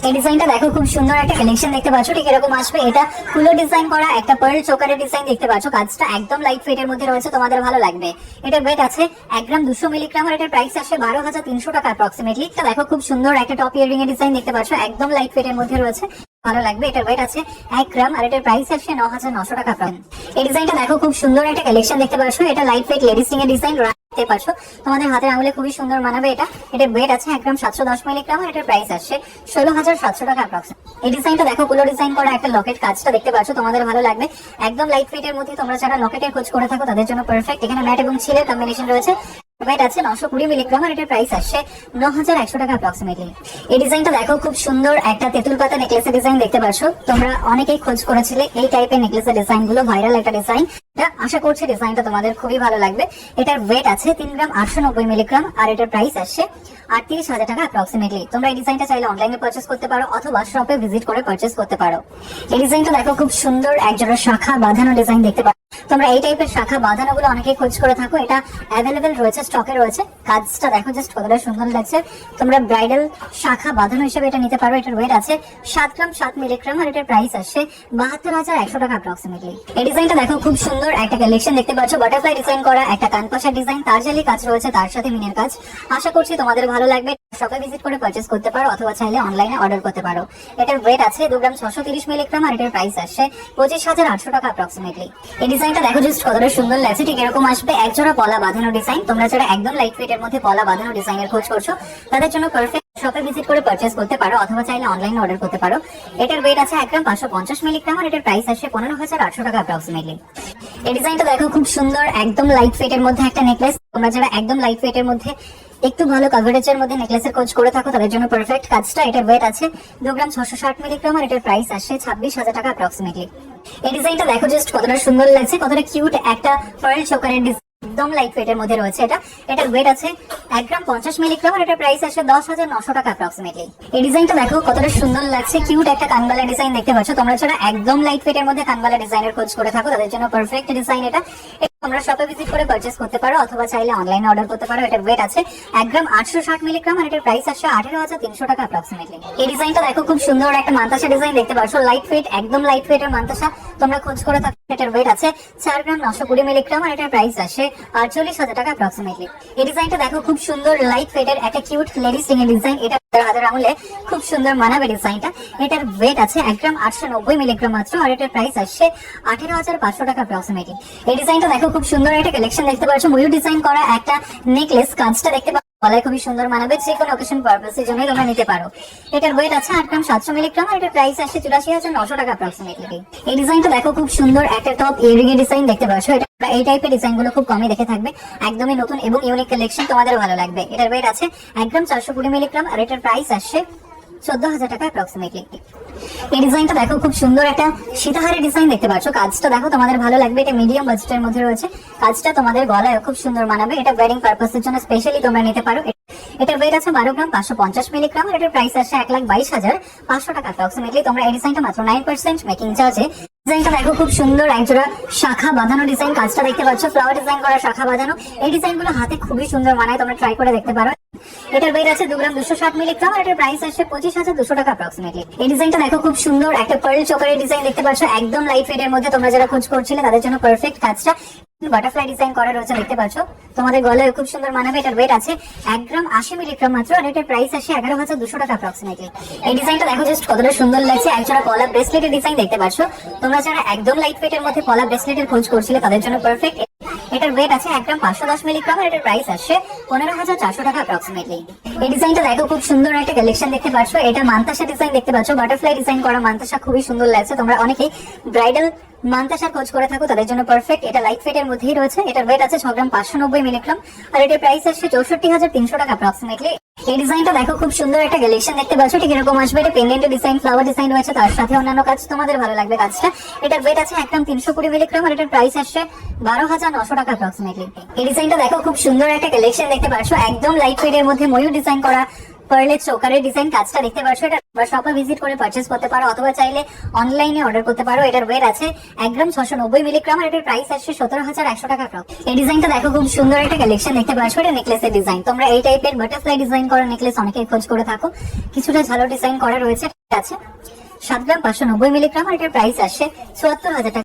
এই ডিজাইনটা দেখো, খুব সুন্দর একটা কালেকশন দেখতে পাচ্ছ, ঠিক এরকম আসবে। এটা ফুলো ডিজাইন করা একটা পার্ল চোকারের ডিজাইন দেখতে পাচ্ছ, কাজটা একদম লাইট ওয়েট এর মধ্যে রয়েছে, তোমাদের ভালো লাগবে। এটার ওয়েট আছে 1 গ্রাম 200 মিলিগ্রাম আর এটার প্রাইস আসে 12,300 টাকা অ্যাপ্রক্সিমেটলি। এটা দেখো, খুব সুন্দর একটা টপ ইয়ারিং এর ডিজাইন দেখতে পাচ্ছ, একদম লাইট ওয়েট এর মধ্যে রয়েছে, ভালো লাগবে। এটার ওয়েট আছে 1 গ্রাম আর এটার প্রাইস আসে 9,900 টাকা। এই ডিজাইনটা দেখো, খুব সুন্দর একটা কালেকশন দেখতে পাচ্ছ, এটা লাইট ওয়েট লেডিস রিং এর ডিজাইন দেখতে পাচ্ছ, তোমাদের হাতের আঙুলে খুবই সুন্দর মানাবে এটা। এটার ওয়েট আছে 1 গ্রাম 710 মিলিগ্রাম আর এটার প্রাইস আসছে 16,700 টাকা অ্যাপ্রক্সিমেট। এই ডিজাইনটা দেখো, পুরো ডিজাইন করা একটা লকেট, কাজটা দেখতে পাচ্ছ, তোমাদের ভালো লাগবে, একদম লাইট ওয়েট এর মধ্যে। তোমরা যারা লকেটের খোঁজ করে থাকো তাদের জন্য পারফেক্ট। এখানে ম্যাট এবং ছিলের কম্বিনেশন রয়েছে, ওয়েট আছে 920 মিলিগ্রাম আর এটার প্রাইস আসছে 9,100 টাকা অ্যাপ্রক্সিমেটলি। এই ডিজাইনটা দেখো, খুব সুন্দর একটা তেঁতুল পাতা নেকলেসের ডিজাইন দেখতে পাচ্ছ, তোমরা অনেকেই খোঁজ করেছিলে এই টাইপের নেকলেসের ডিজাইন গুলো, ভাইরাল একটা ডিজাইন। আশা করছি ডিজাইনটা তোমাদের খুবই ভালো লাগবে। এটার ওয়েট আছে 3 গ্রাম 890 মিলিগ্রাম আর এটার প্রাইস আসছে 38,000 টাকা অ্যাপ্রক্সিমেটলি। তোমরা এই ডিজাইনটা চাইলে অনলাইনে পারচেস করতে পারো অথবা শপে ভিজিট করে পারচেস করতে পারো। এই ডিজাইনটা দেখো, খুব সুন্দর একজোড়া শাখা বাঁধানো ডিজাইন দেখতে পাচ্ছ, তোমরা এই টাইপের শাখা বাঁধানো গুলো অনেকেই খোঁজ করে থাকো, এটা অ্যাভেলেবেল রয়েছে, স্টকে রয়েছে। কাজটা দেখো জাস্ট কতটা সুন্দর লাগছে, তোমরা ব্রাইডাল শাখা বাঁধানো হিসেবে এটা নিতে পারো। এটার ওয়েট আছে 7 গ্রাম 7 মিলিগ্রাম আর এটার প্রাইস আসছে 72,100 টাকা অ্যাপ্রক্সিমেটলি। এই ডিজাইনটা দেখো, খুব সুন্দর একটা কালেকশন দেখতে পাচ্ছ, বাটারফ্লাই ডিজাইন করা একটা কানপাশার ডিজাইন, তারজালি কাজ রয়েছে, তার সাথে মিনের কাজ। আশা করছি তোমাদের ভালো লাগবে, শপে ভিজিট করে পারচেস করতে পারো অথবা চাইলে অনলাইনে অর্ডার করতে পারো। এটার ওয়েট আছে 2 গ্রাম 630 মিলিগ্রাম আর এটার প্রাইস আসছে 25,800 টাকা অ্যাপ্রক্সিমেটলি। এই ডিজাইনটা দেখো জাস্ট কতটা সুন্দর লাগছে, ঠিক এরকম আসবে, একজোড়া পলা বাঁধানো ডিজাইন। তোমরা যারা একদম লাইট ওয়েট এর মধ্যে পলা বাঁধানো ডিজাইনের খোঁজ করছো তাদের জন্য পারফেক্ট, শপে ভিজিট করে পারচেস করতে পারো অথবা চাইলে অনলাইনে অর্ডার করতে পারো। এটার ওয়েট আছে 1 গ্রাম 550 মিলিগ্রাম আর এটার প্রাইস আসছে 15,800 টাকা অ্যাপ্রক্সিমেটলি। এই ডিজাইনটা দেখো, খুব সুন্দর একদম লাইট ওয়েট এর মধ্যে একটা নেকলেস। তোমরা যারা একদম লাইট ওয়েট এর মধ্যে একটু ভালো কভারেজের মধ্যে নেকলেসের খোঁজ করে থাকো তাদের জন্য পারফেক্ট কাজটা। এটার ওয়েট আছে 2 গ্রাম 660 মিলিগ্রাম আর এটার প্রাইস আসছে 26,000 টাকা অ্যাপ্রক্সিমেটলি। এই ডিজাইনটা দেখো জাস্ট কতটা সুন্দর লাগছে, কতটা কিউট একটা পার্ল চোকারের ডিজাইন, একদম লাইট ওয়েট এর মধ্যে রয়েছে এটা। এটার ওয়েট আছে 1 গ্রাম 50 মিলিগ্রাম আর এটার প্রাইস আসছে 10,900 টাকা অ্যাপ্রক্সিমেটলি। এই ডিজাইনটা দেখো কতটা সুন্দর লাগছে, কিউট একটা কানবালা ডিজাইন দেখতে পাচ্ছ। তোমরা যারা একদম লাইট ওয়েট এর মধ্যে কানবালা ডিজাইনের খোঁজ করে থাকো তাদের জন্য পারফেক্ট ডিজাইন এটা। তোমরা শপে ভিজিট করে পারচেস করতে পারো অথবা চাইলে অনলাইনে অর্ডার করতে পারো। এটার ওয়েট আছে 1 গ্রাম 860 মিলিগ্রাম আর এটার প্রাইস আসছে 18,300 টাকা অ্যাপ্রক্সিমেটলি। এই ডিজাইনটা দেখো, খুব সুন্দর একটা মান্তাসা ডিজাইন দেখতে পাচ্ছ, লাইট ওয়েট, একদম লাইট ওয়েট এর মান্তাসা তোমরা খোঁজ করে থাকো। এটার ওয়েট আছে 4 গ্রাম 920 মিলিগ্রাম আর এটার প্রাইস আসে 48,000 টাকা অ্যাপ্রক্সিমেটলি। এই ডিজাইনটা দেখো, খুব সুন্দর লাইট ওয়েট এর একটা কিউট লেডিস রিং এর ডিজাইন, এটা হাতের আঙুলে খুব সুন্দর মানাবে ডিজাইনটা। এটার ওয়েট আছে 1 গ্রাম 890 মিলিগ্রাম মাত্র আর এটার প্রাইস আসছে 18,500 টাকা অ্যাপ্রক্সিমেটলি। এই ডিজাইনটা দেখো, খুব সুন্দর একটা কালেকশন দেখতে পাচ্ছ, ময়ূর ডিজাইন করা একটা নেকলেস, কাজটা দেখতে পাচ্ছ, গলায় খুবই সুন্দর মানাবে, যে কোনো অকেশন পারপাসের জন্য তোমরা নিতে পারো। এটার ওয়েট আছে 8 গ্রাম 700 মিলিগ্রাম আর এটার প্রাইস আসছে 84,900 টাকা অ্যাপ্রক্সিমেটলি। এই ডিজাইনটা দেখো, খুব সুন্দর একটা টপ ইয়ারিং এর ডিজাইন দেখতে পাচ্ছ, এটা এই টাইপের ডিজাইন গুলো খুব কমই দেখে থাকবে, একদমই নতুন এবং ইউনিক কালেকশন, তোমাদের ভালো লাগবে। এটার ওয়েট আছে 1 গ্রাম 420 মিলিগ্রাম আর এটার প্রাইস আসছে 14,000 টাকা অ্যাপ্রক্সিমেটলি। এই ডিজাইনটা দেখো, খুব সুন্দর একটা সীতাহারের ডিজাইন দেখতে পাচ্ছ, কাজটা দেখো তোমাদের ভালো লাগবে, এটা মিডিয়াম বাজেটের মধ্যে রয়েছে, কাজটা তোমাদের গলায় খুব সুন্দর মানাবে, এটা ওয়েডিং পারপাসের জন্য স্পেশালি তোমরা নিতে পারো। এটার ওয়েট আছে 12 গ্রাম 550 মিলিগ্রাম আর এটার প্রাইস আসছে 1,22,500 টাকা অ্যাপ্রক্সিমেটলি। তোমরা এই ডিজাইনটা মাত্র 9% মেকিং চার্জে। ডিজাইনটা দেখো, খুব সুন্দর একজোড়া শাখা বাঁধানো ডিজাইন, কাজটা দেখতে পাচ্ছ, ফ্লাওয়ার ডিজাইন করা শাখা বাঁধানো। এই ডিজাইনগুলো হাতে খুবই সুন্দর মানায়, তোমরা ট্রাই করে দেখতে পারো। এটার ওয়েট আছে 2 গ্রাম 260 মিলিগ্রাম আর এটার প্রাইস আসছে 25,200 টাকা অ্যাপ্রক্সিমেটলি। এই ডিজাইনটা দেখো, খুব সুন্দর একটা পার্ল চোকারের ডিজাইন দেখতে পাচ্ছ, একদম লাইট ওয়েট এর মধ্যে, তোমরা যারা খোঁজ করছিলে তাদের জন্য পারফেক্ট কাজটা। বাটারফ্লাই ডিজাইন করা রয়েছে দেখতে পাচ্ছ, তোমাদের গলায় খুব সুন্দর মানাবে। এটার ওয়েট আছে 1 গ্রাম 80 মিলিগ্রাম মাত্র আর এটার প্রাইস আসে 11,200 টাকা অ্যাপ্রক্সিমেটলি। এই ডিজাইনটা দেখো জাস্ট কতটা সুন্দর লাগছে, একজোড়া পলা ব্রেসলেটের ডিজাইন দেখতে পাচ্ছ। তোমরা যারা একদম লাইট ওয়েট এর মধ্যে পলা ব্রেসলেটের খোঁজ করছিলে তাদের জন্য পারফেক্ট। এটার ওয়েট আছে 1 গ্রাম 510 মিলিগ্রাম আর এটার প্রাইস আসছে 15,400 টাকা অ্যাপ্রক্সিমেটলি। এই ডিজাইনটা দেখো, খুব সুন্দর একটা কালেকশন দেখতে পাচ্ছ, এটা মান্তাসা ডিজাইন দেখতে পাচ্ছ, বাটারফ্লাই ডিজাইন করা মান্তাসা, খুবই সুন্দর লাগছে। তোমরা অনেকেই ব্রাইডাল মান্তাসার খোঁজ করে থাকো তাদের জন্য পারফেক্ট, এটা লাইট ওয়েট এর মধ্যেই রয়েছে। এটার ওয়েট আছে 6 গ্রাম 590 মিলিগ্রাম আর এটার প্রাইস আসছে 64,300 টাকা অ্যাপ্রক্সিমেটলি। এই ডিজাইনটা দেখো, খুব সুন্দর একটা কালেকশন দেখতে পাচ্ছ, ঠিক এরকম আসবে, এটা পেন্ডেন্ট ডিজাইন, ফ্লাওয়ার ডিজাইন রয়েছে, তার সাথে অন্যান্য কাজ, তোমাদের ভালো লাগবে কাজটা। এটার ওয়েট আছে 1 গ্রাম 320 মিলিগ্রাম আর এটার প্রাইস আসছে 12,900 টাকা অ্যাপ্রক্সিমেটলি। এই ডিজাইনটা দেখো, খুব সুন্দর একটা কালেকশন দেখতে পাচ্ছ, একদম লাইট ওয়েট এর মধ্যে ময়ূর ডিজাইন করা পার্লের চোকারের ডিজাইন কাজটা দেখতে পাচ্ছ, এটা শপে ভিজিট করে পারচেস করতে পারো অথবা চাইলে অনলাইনে অর্ডার করতে পারো। এটার ওয়েট আছে 1 গ্রাম 690 মিলিগ্রাম আর এটার প্রাইস আসছে 17,100 টাকা ক্রপ। এই ডিজাইনটা দেখো, খুব সুন্দর একটা কালেকশন দেখতে পাচ্ছ, এটা নেকলেসের ডিজাইন। তোমরা এই টাইপের বাটারফ্লাই ডিজাইন করা নেকলেস অনেকেই খোঁজ করে থাকো, কিছুটা ঝালো ডিজাইন করা রয়েছে। আছে 7 গ্রাম 590 মিলিগ্রাম আর এটার প্রাইস আসছে 74,000 টাকা।